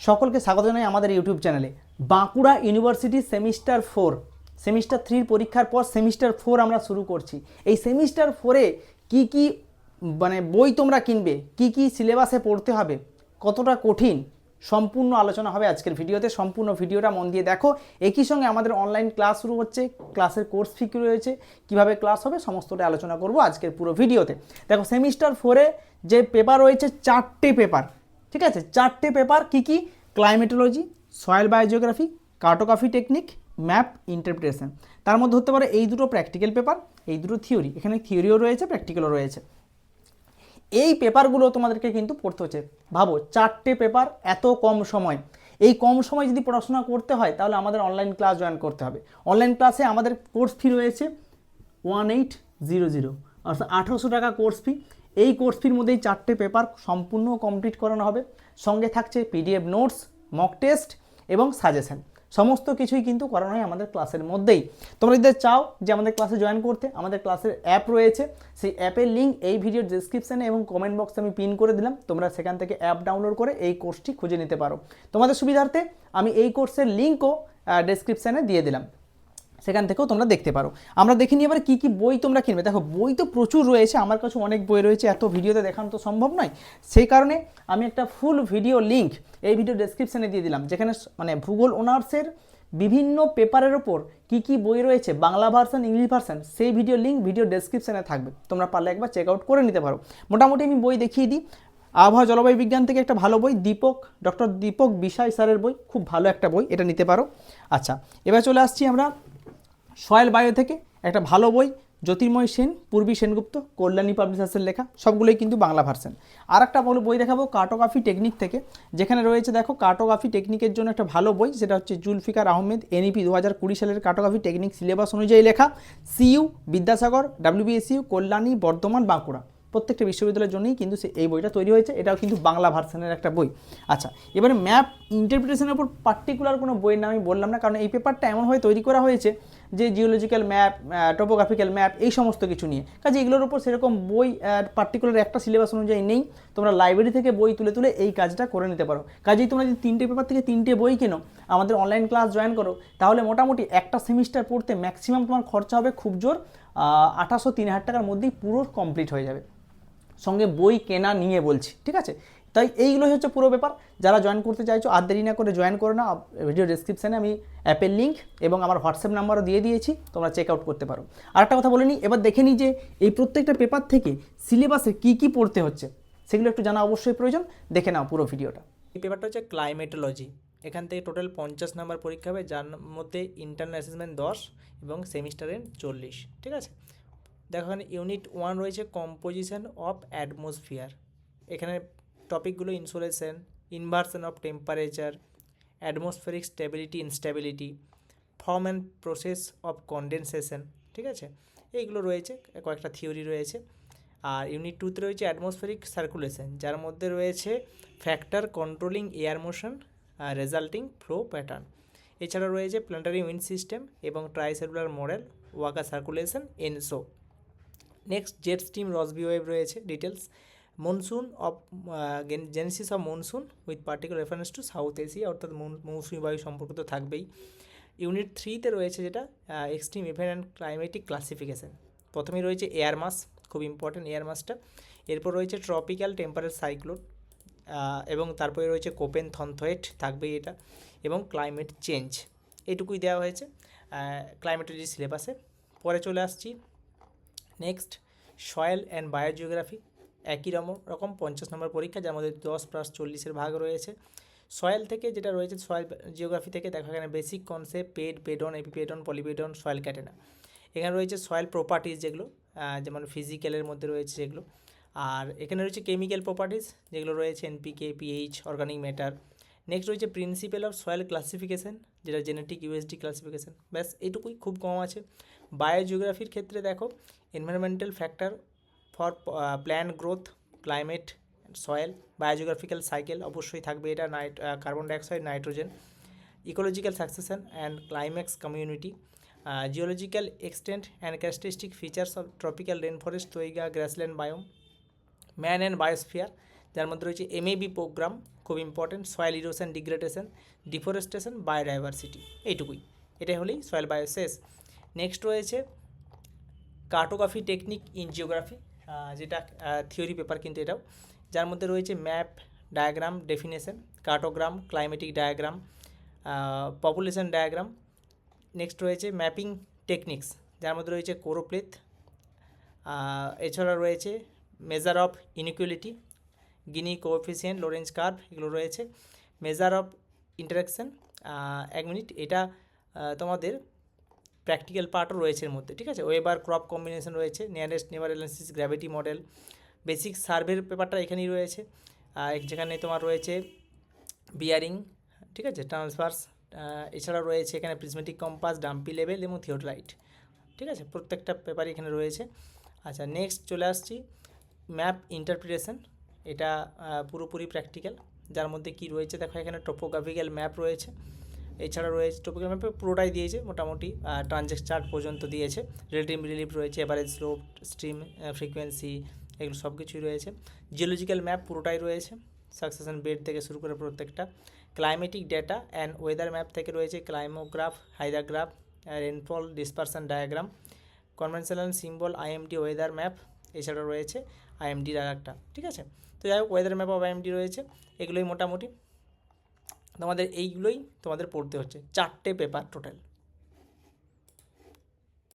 সকলকে স্বাগত জানাই আমাদের ইউটিউব চ্যানেলে। বাঁকুড়া ইউনিভার্সিটি সেমিস্টার 3 পরীক্ষার পর সেমিস্টার 4 আমরা শুরু করছি। এই সেমিস্টার 4-এ কী কী বই তোমরা কিনবে, কি কি সিলেবাসে পড়তে হবে, কতটা কঠিন, সম্পূর্ণ আলোচনা হবে আজকের ভিডিওতে। সম্পূর্ণ ভিডিওটা মন দিয়ে দেখো। একই সঙ্গে আমাদের অনলাইন ক্লাস শুরু হচ্ছে, ক্লাসের কোর্স ফি রয়েছে, কীভাবে ক্লাস হবে সমস্তটা আলোচনা করব আজকের পুরো ভিডিওতে। দেখো, সেমিস্টার 4-এ যে পেপার রয়েছে 4টে পেপার, ঠিক আছে? 4টে পেপার কি কি? Climatology, soil biogeography, cartography technique, map interpretation. তার মধ্যে হতে পারে এই দুটো প্র্যাকটিক্যাল পেপার, এই দুটো থিওরি। এখানে থিওরিও রয়েছে, প্র্যাকটিক্যালও রয়েছে। এই পেপারগুলো তোমাদেরকে কিন্তু পড়তে হচ্ছে। ভাবো, 4টে পেপার, এত কম সময়। এই কম সময় যদি পড়াশোনা করতে হয় তাহলে আমাদের অনলাইন ক্লাস জয়েন করতে হবে। অনলাইন ক্লাসে আমাদের কোর্স ফি রয়েছে 1800, অর্থাৎ 1800 টাকা কোর্স ফি। এই কোর্স ফির মধ্যেই 4টে পেপার সম্পূর্ণ কমপ্লিট করানো হবে। সঙ্গে থাকছে পিডিএফ নোটস, মক টেস্ট এবং সাজেশন। সমস্ত কিছুই কিন্তু করানো হয় আমাদের ক্লাসের মধ্যেই। তোমরা যদি চাও যে আমাদের ক্লাসে জয়েন করতে, আমাদের ক্লাসের অ্যাপ রয়েছে। সেই অ্যাপের লিঙ্ক এই ভিডিওর ডেসক্রিপশানে এবং কমেন্ট বক্সে আমি পিন করে দিলাম। তোমরা সেখান থেকে অ্যাপ ডাউনলোড করে এই কোর্সটি খুঁজে নিতে পারো। তোমাদের সুবিধার্থে আমি এই কোর্সের লিঙ্কও ডেসক্রিপশানে দিয়ে দিলাম, সেখান থেকেও তোমরা দেখতে পারো। আমরা দেখে নিই এবার কী কী বই তোমরা কিনবে। দেখো, বই তো প্রচুর রয়েছে, আমার কাছে অনেক বই রয়েছে, এত ভিডিওতে দেখানো তো সম্ভব নয়। সেই কারণে আমি একটা ফুল ভিডিও লিঙ্ক এই ভিডিও ডেসক্রিপশানে দিয়ে দিলাম, যেখানে ভূগোল অনার্সের বিভিন্ন পেপারের ওপর কী কী বই রয়েছে, বাংলা ভার্সন, ইংলিশ ভার্সন, সেই ভিডিও লিঙ্ক ভিডিও ডেসক্রিপশানে থাকবে। তোমরা পারলে একবার চেক আউট করে নিতে পারো। মোটামুটি আমি বই দেখিয়ে দিই। আবহাওয়া জলবায়ু বিজ্ঞান থেকে একটা ভালো বই, ডক্টর দীপক বিশাই স্যারের বই, খুব ভালো একটা বই, এটা নিতে পারো। আচ্ছা, এবার চলে আসছি আমরা সয়েল বায়ো থেকে একটা ভালো বই, জ্যোতির্ময় সেন, পূর্বী সেনগুপ্ত, কল্যাণী পাবলিশার্সের লেখা, সবগুলোই কিন্তু বাংলা ভার্সন। আর একটা ভালো বই দেখাবো কার্টোগ্রাফি টেকনিক থেকে, যেখানে রয়েছে দেখো কার্টোগ্রাফি টেকনিকের জন্য একটা ভালো বই, সেটা হচ্ছে জুলফিকার আহমেদ, এনইপি 2020 সালের কার্টোগ্রাফি টেকনিক সিলেবাস অনুযায়ী লেখা। সিইউ, বিদ্যাসাগর, ডাব্লিউবিএসইউ, কল্যাণী, বর্ধমান, বাঁকুড়া, প্রত্যেকটা বিশ্ববিদ্যালয়ের জন্যই কিন্তু এই বইটা তৈরি হয়েছে। এটাও কিন্তু বাংলা ভার্সনের একটা বই। আচ্ছা, এবারে ম্যাপ ইন্টারপ্রিটেশনের উপর পার্টিকুলার কোনো বইয়ের নাম আমি বললাম না, কারণ এই পেপারটা এমনভাবে তৈরি করা হয়েছে যে জিওলজিক্যাল ম্যাপ, টোপোগ্রাফিক্যাল ম্যাপ, এই সমস্ত কিছু নিয়ে। কাজে এগুলোর উপর সেরকম বই পার্টিকুলার একটা সিলেবাস অনুযায়ী নেই। তোমরা লাইব্রেরি থেকে বই তুলে তুলে এই কাজটা করে নিতে পারো। কাজেই তোমরা যদি 3টে পেপার থেকে 3টে বই কেনো, আমাদের অনলাইন ক্লাস জয়েন করো, তাহলে মোটামুটি একটা সেমিস্টার পড়তে ম্যাক্সিমাম তোমার খরচা হবে খুব জোর 2800-3000 টাকার মধ্যেই পুরো কমপ্লিট হয়ে যাবে, সঙ্গে বই কেনা নিয়ে বলছি, ঠিক আছে? তাই এইগুলোই হচ্ছে পুরো ব্যাপার। যারা জয়েন করতে চাইছো আর দেরি না করে জয়েন করো না। ভিডিও ডেসক্রিপশানে আমি অ্যাপের লিঙ্ক এবং আমার হোয়াটসঅ্যাপ নাম্বারও দিয়ে দিয়েছি, তোমরা চেক আউট করতে পারো। আর একটা কথা বলে নিই, এবার দেখে নিই যে এই প্রত্যেকটা পেপার থেকে সিলেবাসে কী কী পড়তে হচ্ছে, সেগুলো একটু জানা অবশ্যই প্রয়োজন। দেখে নাও পুরো ভিডিওটা। এই পেপারটা হচ্ছে ক্লাইমেটোলজি। এখান থেকে টোটাল 50 নাম্বার পরীক্ষা হবে, যার মধ্যে ইন্টারনাল অ্যাসেসমেন্ট 10 এবং সেমিস্টারের 40, ঠিক আছে? দেখো, এখানে ইউনিট 1 রয়েছে কম্পোজিশন অফ অ্যাটমসফিয়ার। এখানে টপিকগুলো insolation, inversion of temperature, atmospheric stability instability, form and process of condensation, ঠিক আছে? এইগুলো রয়েছে, কয়েকটা থিওরি রয়েছে। আর ইউনিট 2তে রয়েছে অ্যাটমসফেরিক সার্কুলেশন, যার মধ্যে রয়েছে factor controlling air motion resulting flow pattern. এছাড়া রয়েছে প্ল্যানেটারি উইন্ড সিস্টেম এবং tricellular model, Walker circulation, ENSO. Next jet stream Rossby wave রয়েছে details, monsoon of genesis of monsoon with particular reference to South Asia, অর্থাৎ মৌসুমি বায়ু সম্পর্ক তো থাকবেই। ইউনিট 3তে রয়েছে যেটা extreme event and climatic classification. প্রথমেই রয়েছে এয়ার মাস, খুব ইম্পর্টেন্ট এয়ার মাসটা। এরপর রয়েছে ট্রপিক্যাল টেম্পারেট সাইক্লোন, এবং তারপরে রয়েছে কোপেন থনথয়েট, থাকবেই এটা, এবং ক্লাইমেট চেঞ্জ। এইটুকুই দেওয়া হয়েছে ক্লাইমেটোলজি সিলেবাসে। পরে চলে আসছি নেক্সট সয়েল অ্যান্ড বায়োজিওগ্রাফি। একই রকম 50 নম্বর পরীক্ষা, যার মধ্যে 10+40 ভাগ রয়েছে। সয়েল থেকে যেটা রয়েছে, সয়েল জিওগ্রাফি থেকে দেখো এখানে বেসিক কনসেপ্ট, পেডন, এপিপেডন, পলিপেডন, সয়েল ক্যাটেনা। এখানে রয়েছে সয়েল প্রপার্টিস, যেগুলো যেমন ফিজিক্যালের মধ্যে রয়েছে যেগুলো। আর এখানে রয়েছে কেমিক্যাল প্রপার্টিস, যেগুলো রয়েছে NPK, pH, organic matter. Next রয়েছে প্রিন্সিপাল অফ সয়েল ক্লাসিফিকেশন, যেটা জেনেটিক ইউএসডি ক্লাসিফিকেশন। ব্যাস এইটুকুই, খুব কম আছে। বায়োজিওগ্রাফির ক্ষেত্রে দেখো environmental factor for plant growth, climate, soil, biogeographical cycle অবশ্যই থাকবে, এটা carbon dioxide, nitrogen, ecological succession and climax community, geological extent and characteristic features of tropical rain forest, taiga, grassland biome, man and biosphere, যার মধ্যে রয়েছে MAB programme, খুব important, soil erosion degradation, deforestation, biodiversity, এইটুকুই। এটাই হলেই soil bio শেষ। Next রয়েছে cartography technique in geography, যেটা থিওরি পেপার কিন্তু এটাও, যার মধ্যে রয়েছে map, diagram, definition, cartogram, climatic diagram, population diagram. Next রয়েছে ম্যাপিং টেকনিক্স, যার মধ্যে রয়েছে কোরোপ্লেথ, এছাড়া রয়েছে measure of inequality, Gini coefficient, Lorenz curve, এগুলো রয়েছে। মেজার অফ ইন্টারাকশান, 1 মিনিট, এটা তোমাদের প্র্যাকটিক্যাল পার্টও রয়েছে এর মধ্যে, ঠিক আছে। ওয়েবার ক্রপ কম্বিনেশন রয়েছে, নিয়ারেস্ট নেবার অ্যানালিসিস, গ্র্যাভিটি মডেল, বেসিক সার্ভের পেপারটা এখানেই রয়েছে। যেখানে তোমার রয়েছে বিয়ারিং, ঠিক আছে, ট্রান্সভার্স, এছাড়াও রয়েছে এখানে প্রিজমেটিক কম্পাস, ডাম্পি লেভেল এবং থিওডোলাইট, ঠিক আছে, প্রত্যেকটা পেপারই এখানে রয়েছে। আচ্ছা, নেক্সট চলে আসছি ম্যাপ ইন্টারপ্রিটেশন, এটা পুরোপুরি প্র্যাকটিক্যাল, যার মধ্যে কি রয়েছে দেখো, এখানে টোপোগ্রাফিক্যাল ম্যাপ রয়েছে, এছাড়া রয়েছে টোপোগ্রাফিক্যাল ম্যাপে পুরোটাই দিয়েছে মোটামুটি, ট্রানজেক্ট চার্ট পর্যন্ত দিয়েছে, রিলেটিভ রিলিফ রয়েছে, এভারেজ স্লোপ, স্ট্রিম ফ্রিকোয়েন্সি, এগুলো সব কিছুই রয়েছে। জিওলজিক্যাল ম্যাপ পুরোটাই রয়েছে, সাকসেশন বেড থেকে শুরু করে প্রত্যেকটা। Climatic data and weather map থেকে রয়েছে climograph, hydrograph, rainfall dispersion diagram, conventional symbol, IMD weather map, এছাড়া রয়েছে আইএমডির আর একটা, ঠিক আছে। তো যাই হোক, ওয়েদার ম্যাপ অফ আইএমডি রয়েছে, এগুলোই মোটামুটি তোমাদের, এইগুলোই তোমাদের পড়তে হচ্ছে, 4টে পেপার টোটাল।